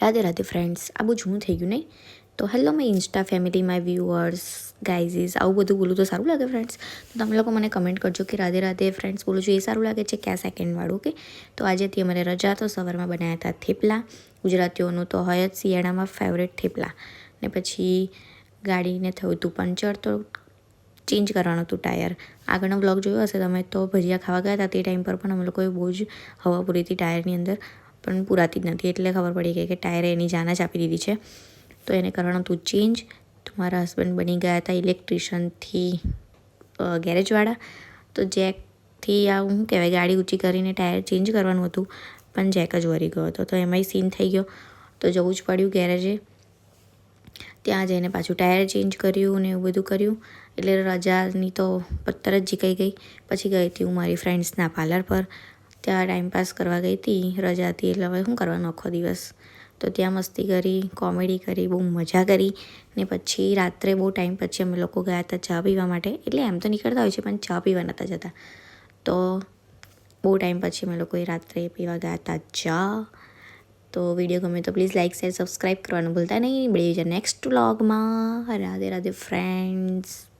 Radhe Radhe friends, આ બહુ જૂનું થઈ ગયું નહીં? તો hello my insta family, my viewers, ગાઈઝીસ, આવું બધું બોલું તો સારું લાગે ફ્રેન્ડ્સ? તો તમે લોકો મને કમેન્ટ કરજો કે રાધે રાધે ફ્રેન્ડ્સ બોલું છું એ સારું લાગે છે ક્યાં સેકન્ડવાળું? ઓકે, તો આજેથી અમારે રજા, તો સવારમાં બનાવ્યા હતા થેપલા. ગુજરાતીઓનું તો હોય જ શિયાળામાં ફેવરેટ થેપલા. ને પછી ગાડીને થયું હતું પંચર, તો ચેન્જ કરવાનું હતું ટાયર. આગળનો બ્લોગ જોયો હશે તમે, તો ભજીયા ખાવા ગયા હતા તે ટાઈમ પર પણ અમે લોકોએ બહુ જ હવા પૂરી હતી ટાયરની અંદર, પણ પૂરાતી જ નથી. એટલે ખબર પડી ગઈ કે ટાયરે એની જાન જ આપી દીધી છે. તો એને કરવાનું હતું ચેન્જ. તો મારા હસબન્ડ બની ગયા હતા ઇલેક્ટ્રિશિયનથી ગેરેજવાળા. તો જેકથી આ શું કહેવાય, ગાડી ઊંચી કરીને ટાયર ચેન્જ કરવાનું હતું, પણ જેક જ વળી ગયો હતો. તો એમાંય સીન થઈ ગયો, તો જવું જ પડ્યું ગેરેજે. ત્યાં જઈને પાછું ટાયર ચેન્જ કર્યું ને એવું બધું કર્યું. એટલે રજાની તો પત્તર જ જીકાઈ ગઈ. પછી ગઈ હતી હું મારી ફ્રેન્ડ્સના પાર્લર પર. ત્યાં ટાઈમપાસ કરવા ગઈ હતી, રજા હતી એટલે હવે શું કરવાનું આખો દિવસ. તો ત્યાં મસ્તી કરી, કોમેડી કરી, બહુ મજા કરી. ને પછી રાત્રે બહુ ટાઈમ પછી અમે લોકો ગયા હતા ચા પીવા માટે. એટલે એમ તો નીકળતા હોય છે, પણ ચા પીવા નહોતા જતા. તો બહુ ટાઈમ પછી અમે લોકોએ રાત્રે પીવા ગયા હતા ચા. તો વિડીયો ગમે તો પ્લીઝ લાઇક, શેર, સબસ્ક્રાઈબ કરવાનું ભૂલતા નહીં. મળીએ નેક્સ્ટ વ્લોગમાં. રાધે રાધે ફ્રેન્ડ્સ.